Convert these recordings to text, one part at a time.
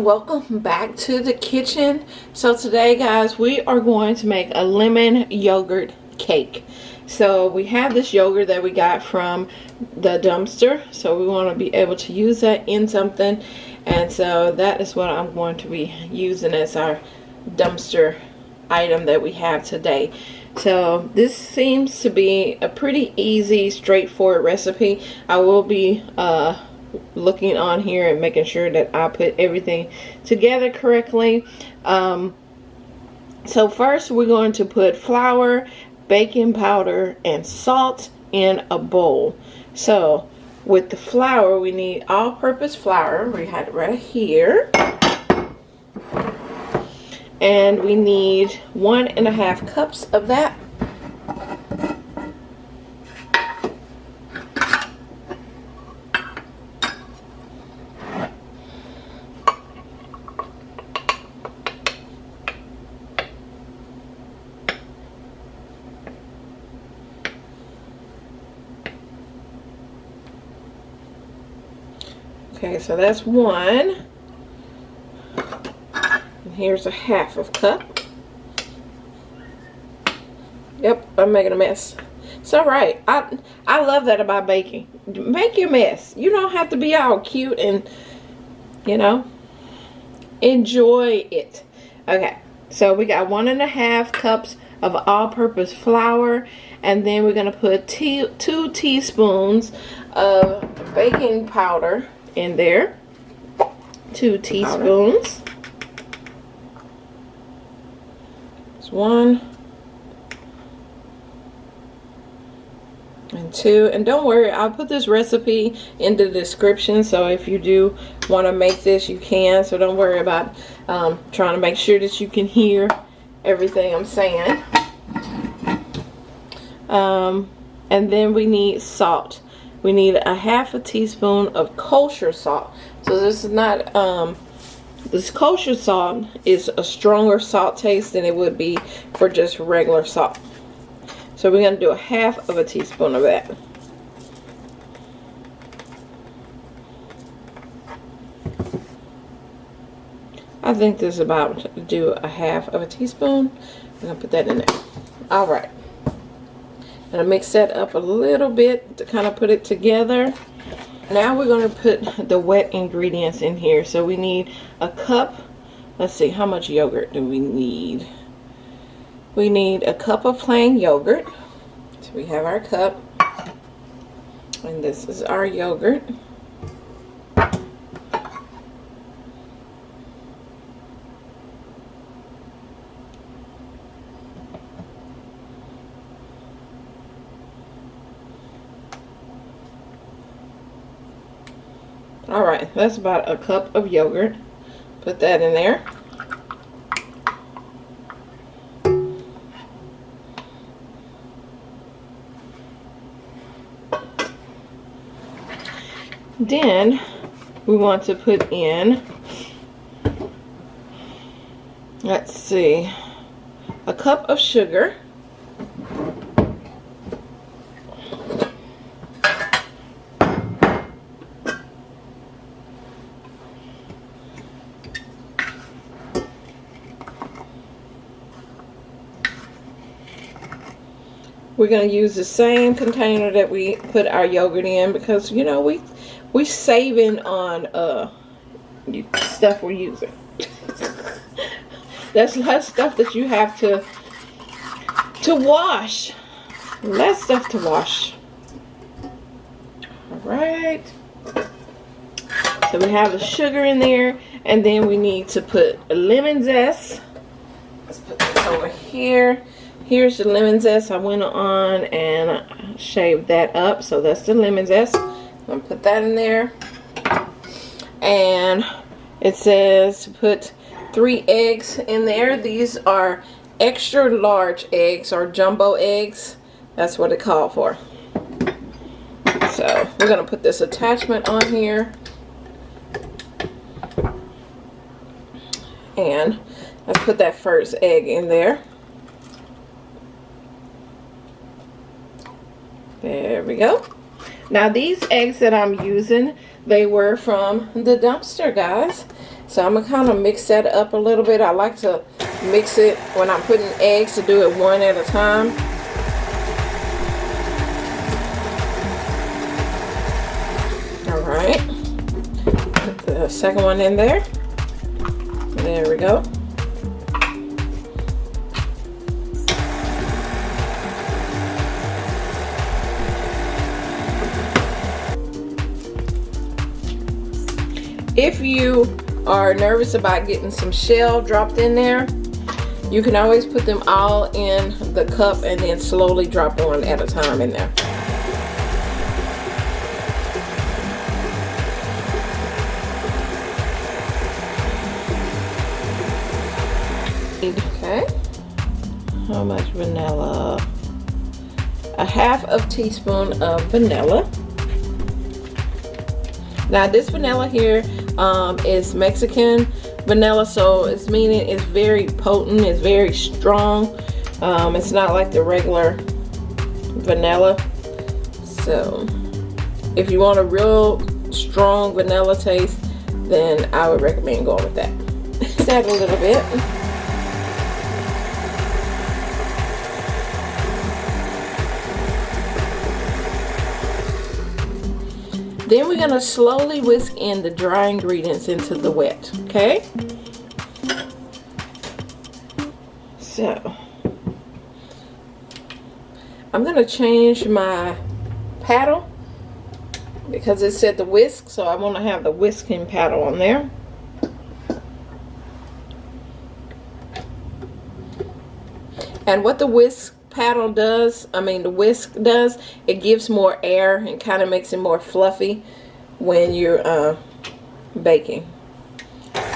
welcome back to the kitchen. So today, guys, we are going to make a lemon yogurt cake. So we have this yogurt that we got from the dumpster, so we want to be able to use that in something, and so that is what I'm going to be using as our dumpster item that we have today. So this seems to be a pretty easy, straightforward recipe. I will be looking on here and making sure that I put everything together correctly. So first we're going to put flour, baking powder, and salt in a bowl. So with the flour, we need all-purpose flour. We have it right here. And we need 1.5 cups of that. Okay, so that's 1. And here's 1/2 cup. Yep, I'm making a mess. It's alright. I love that about baking. Make your mess. You don't have to be all cute and, you know, enjoy it. Okay, so we got 1.5 cups of all-purpose flour, and then we're going to put 2 teaspoons of baking powder in there. 2 teaspoons. It's 1 and 2. And don't worry, I'll put this recipe in the description, so if you do want to make this, you can. So don't worry about trying to make sure that you can hear everything I'm saying. And then we need salt. We need 1/2 teaspoon of kosher salt. So this is not, this kosher salt is a stronger salt taste than it would be for just regular salt. So we're going to do 1/2 teaspoon of that. I think this is about to do 1/2 teaspoon. I'm going to put that in there. Alright. And I mix that up a little bit to kind of put it together. Now we're going to put the wet ingredients in here. So we need 1 cup. Let's see, how much yogurt do we need? We need 1 cup of plain yogurt. So we have our cup. And this is our yogurt. Alright, that's about 1 cup of yogurt. Put that in there. Then we want to put in, let's see, 1 cup of sugar. We're going to use the same container that we put our yogurt in, because, you know, we saving on stuff we're using. That's less stuff that you have to wash. Less stuff to wash. Alright. So we have the sugar in there, and then we need to put a lemon zest. Let's put this over here. Here's the lemon zest. I went on and shaved that up. So that's the lemon zest. I'm going to put that in there. And it says to put 3 eggs in there. These are extra large eggs, or jumbo eggs. That's what it called for. So we're going to put this attachment on here. And let's put that first egg in there. There we go. Now these eggs that I'm using, they were from the dumpster, guys. So I'm gonna kind of mix that up a little bit. I like to mix it when I'm putting eggs, to do it one at a time. All right, put the second one in there. There we go. If you are nervous about getting some shell dropped in there, you can always put them all in the cup and then slowly drop one at a time in there. Okay, how much vanilla? A half a teaspoon of vanilla. Now this vanilla here is Mexican vanilla, so it's meaning it's very potent, it's very strong. It's not like the regular vanilla. So if you want a real strong vanilla taste, then I would recommend going with that. Just add a little bit. Then we're gonna slowly whisk in the dry ingredients into the wet, okay? So, I'm gonna change my paddle because it said the whisk, so I wanna have the whisking paddle on there. And what the whisk paddle does, the whisk does, it gives more air and kind of makes it more fluffy when you're baking. There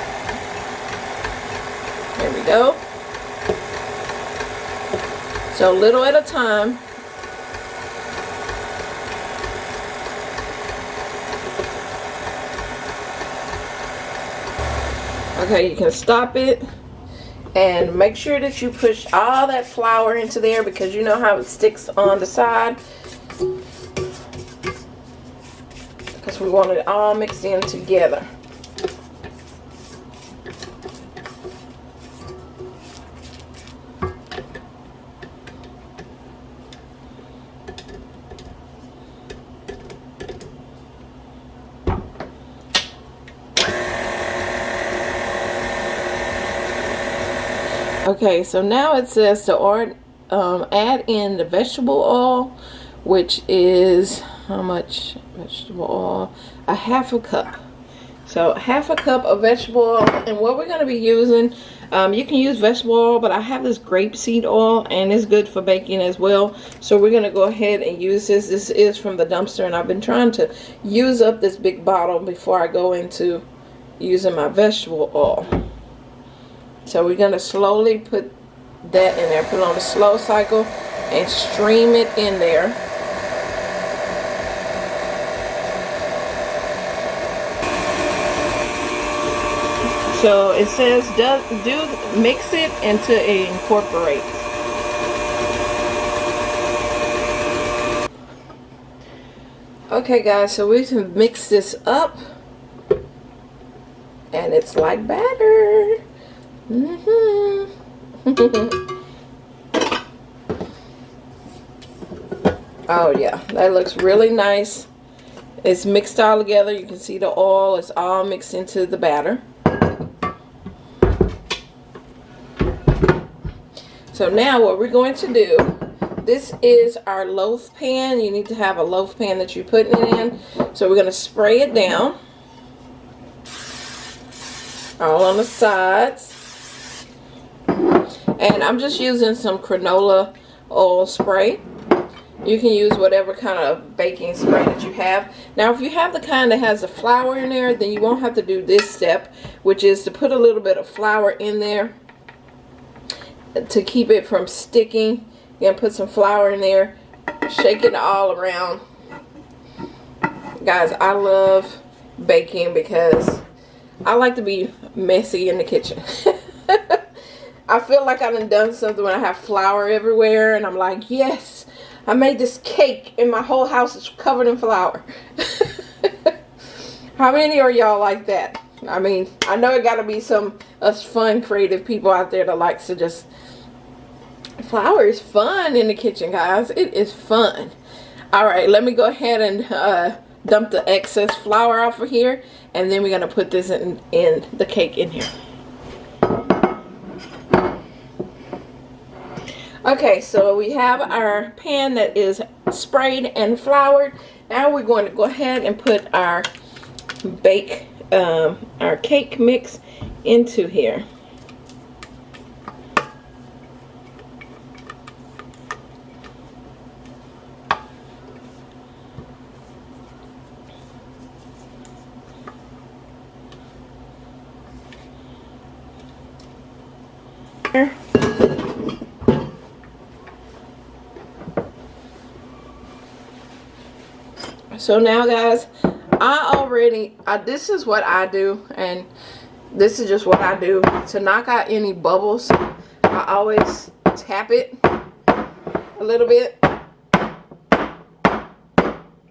we go. So little at a time. Okay, you can stop it. And make sure that you push all that flour into there, because you know how it sticks on the side. Because we want it all mixed in together. Okay, so now it says to add in the vegetable oil, which is how much vegetable oil? A half a cup. So half a cup of vegetable oil. And what we're going to be using, you can use vegetable oil, but I have this grapeseed oil and it's good for baking as well. So we're going to go ahead and use this. This is from the dumpster, and I've been trying to use up this big bottle before I go into using my vegetable oil. So we're going to slowly put that in there, put it on a slow cycle and stream it in there. So it says do mix it until it incorporates. Okay guys, so we can mix this up and it's like batter. Oh yeah, that looks really nice. It's mixed all together. You can see the oil is all mixed into the batter. So now what we're going to do, this is our loaf pan. You need to have a loaf pan that you're putting it in. So we're going to spray it down all on the sides. And I'm just using some canola oil spray. You can use whatever kind of baking spray that you have. Now if you have the kind that has the flour in there, then you won't have to do this step, which is to put a little bit of flour in there to keep it from sticking. You're gonna put some flour in there, shake it all around. Guys, I love baking because I like to be messy in the kitchen. I feel like I've done something when I have flour everywhere and I'm like, yes, I made this cake and my whole house is covered in flour. How many are y'all like that? I mean, I know it gotta be some us fun, creative people out there that likes to just, flour is fun in the kitchen, guys. It is fun. All right, let me go ahead and dump the excess flour off of here, and then we're gonna put this in the cake in here. Okay, so we have our pan that is sprayed and floured. Now we're going to go ahead and put our our cake mix into here. So now, guys, this is what I do, and this is just what I do to knock out any bubbles. I always tap it a little bit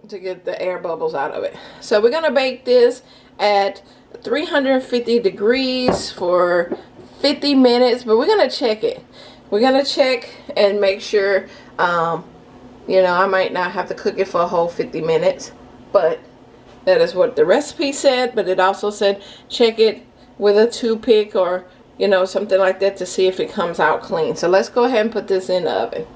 to get the air bubbles out of it. So we're gonna bake this at 350 degrees for 50 minutes, but we're gonna check it. We're gonna check and make sure, you know, I might not have to cook it for a whole 50 minutes, but that is what the recipe said. But it also said check it with a toothpick or, you know, something like that to see if it comes out clean. So let's go ahead and put this in the oven.